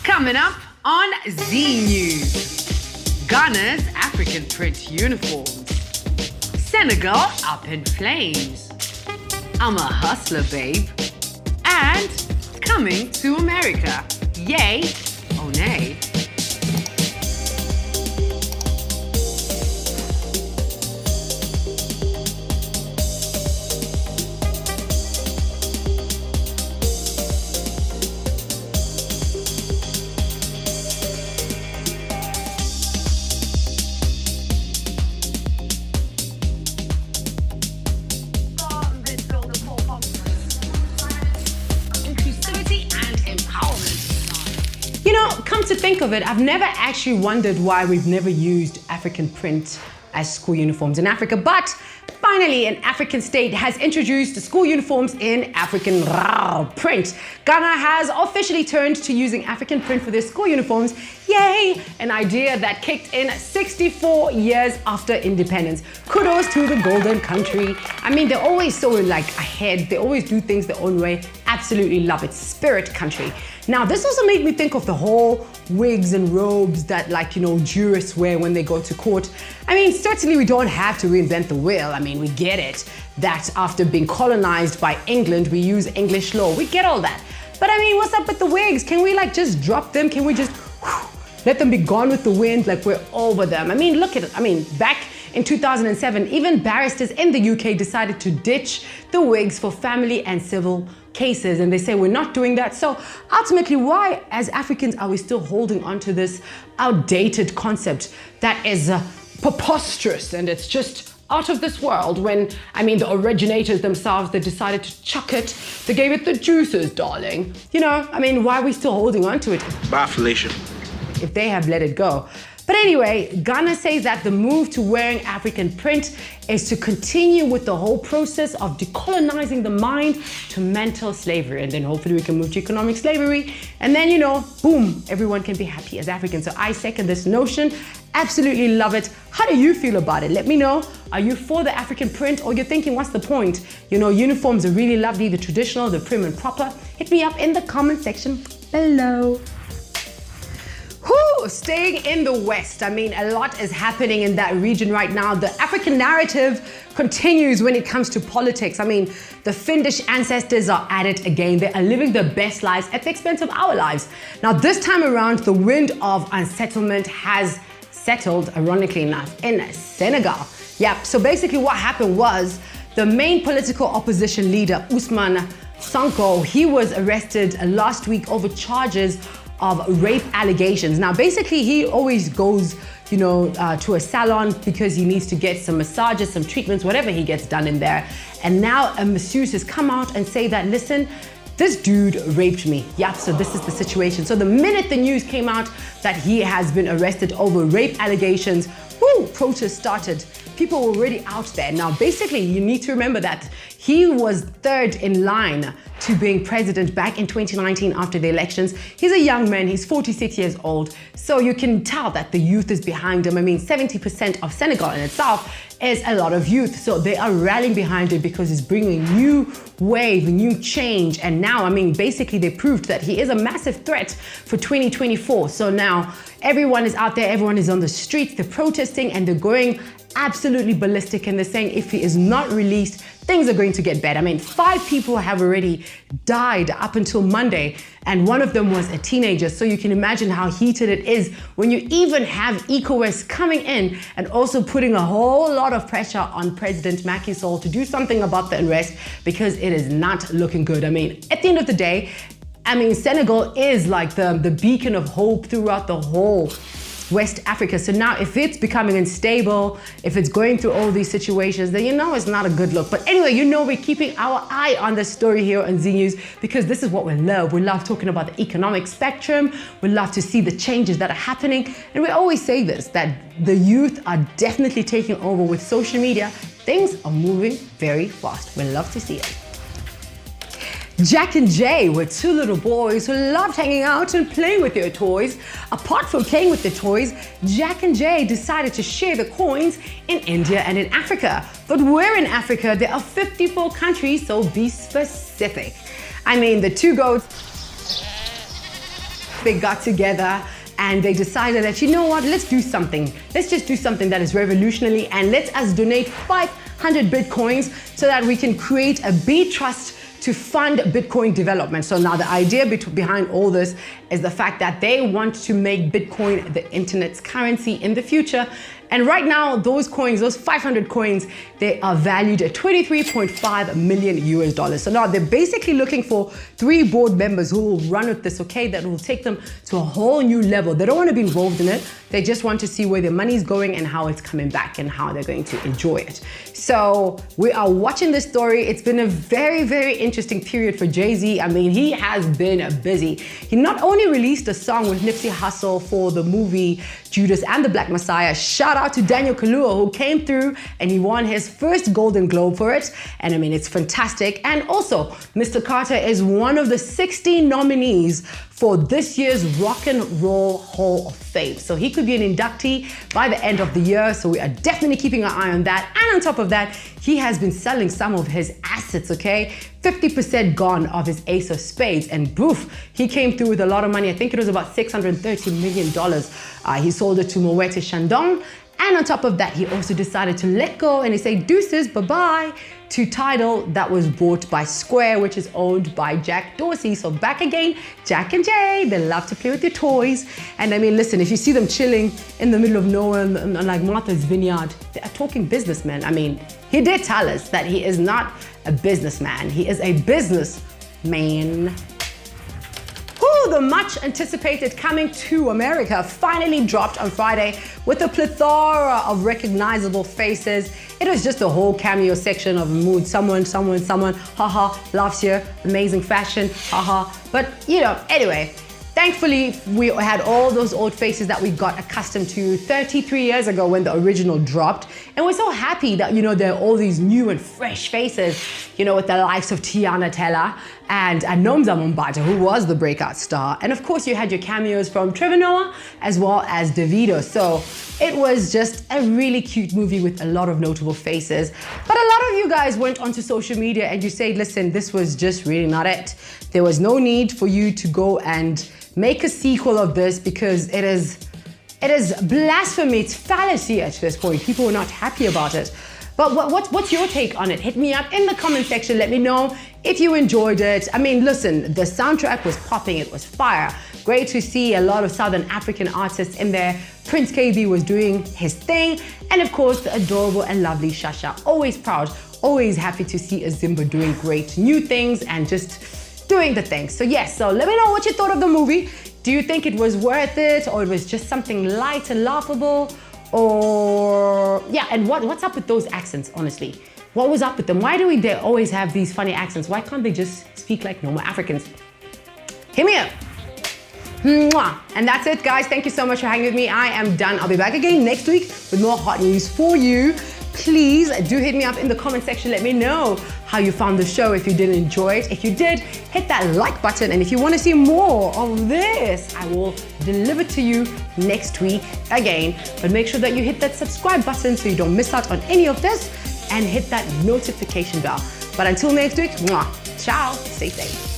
Coming up on Z News, Ghana's African print uniforms, Senegal up in flames, I'm a hustler, babe, and coming to America, yay or nay? Come to think of it, I've never actually wondered why we've never used African print as school uniforms in Africa, but finally an African state has introduced school uniforms in African print. Ghana has officially turned to using African print for their school uniforms. Yay! An idea that kicked in 64 years after independence. Kudos to the golden country. I mean, they're always so ahead. They always do things their own way. Absolutely love it. Spirit country. Now, this also made me think of the whole wigs and robes that jurists wear when they go to court. I mean, certainly we don't have to reinvent the wheel. I mean, we get it that after being colonized by England, we use English law. We get all that. But I mean, what's up with the wigs? Can we just drop them? Can we just let them be gone with the wind? We're over them. I mean, look at it. I mean, back in 2007, even barristers in the UK decided to ditch the wigs for family and civil cases, and they say we're not doing that. So ultimately, why as Africans are we still holding on to this outdated concept that is preposterous and it's just out of this world when, the originators themselves, they decided to chuck it. They gave it the juices, darling. Why are we still holding on to it? Bafflation. If they have let it go. But anyway, Ghana says that the move to wearing African print is to continue with the whole process of decolonizing the mind to mental slavery. And then hopefully we can move to economic slavery. And then, boom, everyone can be happy as Africans. So I second this notion. Absolutely love it. How do you feel about it? Let me know. Are you for the African print, or you're thinking, what's the point? Uniforms are really lovely, the traditional, the prim and proper. Hit me up in the comment section below. Staying in the West, a lot is happening in that region right now. The African narrative continues when it comes to politics. The Finnish ancestors are at it again. They are living their best lives at the expense of our lives. Now, this time around, the wind of unsettlement has settled, ironically enough, in Senegal. Yep, so basically what happened was the main political opposition leader, Ousmane Sonko, he was arrested last week over charges of rape allegations. Now, basically, he always goes, to a salon because he needs to get some massages, some treatments, whatever he gets done in there. And now a masseuse has come out and say that, listen, this dude raped me. Yep, so this is the situation. So the minute the news came out that he has been arrested over rape allegations, protests started. People were already out there. Now, basically, you need to remember that he was third in line to being president back in 2019 after the elections. He's a young man, he's 46 years old. So you can tell that the youth is behind him. 70% of Senegal in itself is a lot of youth. So they are rallying behind it because he's bringing a new wave, a new change. And now, basically they proved that he is a massive threat for 2024. So now everyone is out there, everyone is on the streets, they're protesting and they're going absolutely ballistic, and they're saying if he is not released, things are going to get bad. 5 people have already died up until Monday, and one of them was a teenager. So you can imagine how heated it is when you even have ECOWAS coming in and also putting a whole lot of pressure on President Macky Sall to do something about the unrest, because it is not looking good. At the end of the day, Senegal is like the beacon of hope throughout the whole West Africa. So now if it's becoming unstable, if it's going through all these situations, then it's not a good look. But anyway, we're keeping our eye on the story here on Z News, because this is what we love. We love talking about the economic spectrum. We love to see the changes that are happening. And we always say this, that the youth are definitely taking over with social media. Things are moving very fast. We love to see it. Jack and Jay were 2 little boys who loved hanging out and playing with their toys. Apart from playing with their toys, Jack and Jay decided to share the coins in India and in Africa. But where in Africa? There are 54 countries, so be specific. The 2 goats they got together and they decided that, you know what, let's do something. Let's just do something that is revolutionary, and let us donate 500 Bitcoins so that we can create a B trust to fund Bitcoin development. So now the idea behind all this is the fact that they want to make Bitcoin the internet's currency in the future. And right now, those coins, those 500 coins, they are valued at $23.5 million US. So now they're basically looking for 3 board members who will run with this, okay? That will take them to a whole new level. They don't want to be involved in it. They just want to see where their money is going and how it's coming back and how they're going to enjoy it. So we are watching this story. It's been a very, very interesting period for Jay-Z. I mean, he has been busy. He not only released a song with Nipsey Hussle for the movie Judas and the Black Messiah. Shout out to Daniel Kaluuya, who came through and he won his first Golden Globe for it. And I mean, it's fantastic. And also, Mr. Carter is one of the 16 nominees for this year's Rock and Roll Hall of Fame. So he could be an inductee by the end of the year. So we are definitely keeping our eye on that. And on top of that, he has been selling some of his assets, okay? 50% gone of his ace of spades, and boof, he came through with a lot of money. I think it was about $630 million. He sold it to Moete Chandon. And on top of that, he also decided to let go and he said deuces, bye-bye, to Tidal that was bought by Square, which is owned by Jack Dorsey. So back again, Jack and Jay, they love to play with their toys. And I mean, listen, if you see them chilling in the middle of nowhere, like Martha's Vineyard, they are talking businessmen. I mean, he did tell us that he is not a businessman. He is a businessman. The much anticipated Coming to America finally dropped on Friday with a plethora of recognizable faces. It was just a whole cameo section of mood. Someone, haha, laughs here, amazing fashion, haha. But you know, anyway, thankfully we had all those old faces that we got accustomed to 33 years ago when the original dropped. And we're so happy that, you know, there are all these new and fresh faces, you know, with the likes of Tiana Teller and Nomza Mombata, who was the breakout star. And of course, you had your cameos from Trevor Noah as well as Davido. So it was just a really cute movie with a lot of notable faces. But a lot of you guys went onto social media and you said, listen, this was just really not it. There was no need for you to go and make a sequel of this because it is blasphemy, it's fallacy at this point. People were not happy about it. But what's your take on it? Hit me up in the comment section. Let me know if you enjoyed it. I mean, listen, the soundtrack was popping. It was fire. Great to see a lot of Southern African artists in there. Prince KB was doing his thing. And of course, the adorable and lovely Shasha. Always proud, always happy to see a Zimba doing great new things and just doing the thing. So yes, so let me know what you thought of the movie. Do you think it was worth it, or it was just something light and laughable? Or yeah, and what's up with those accents, honestly? What was up with them? Why do they always have these funny accents? Why can't they just speak like normal Africans? Hit me up. Mwah. And that's it, guys. Thank you so much for hanging with me. I am done. I'll be back again next week with more hot news for you. Please do hit me up in the comment section. Let me know how you found the show, if you did enjoy it. If you did, hit that like button. And if you want to see more of this, I will deliver to you next week again. But make sure that you hit that subscribe button so you don't miss out on any of this, and hit that notification bell. But until next week, mwah, ciao, stay safe.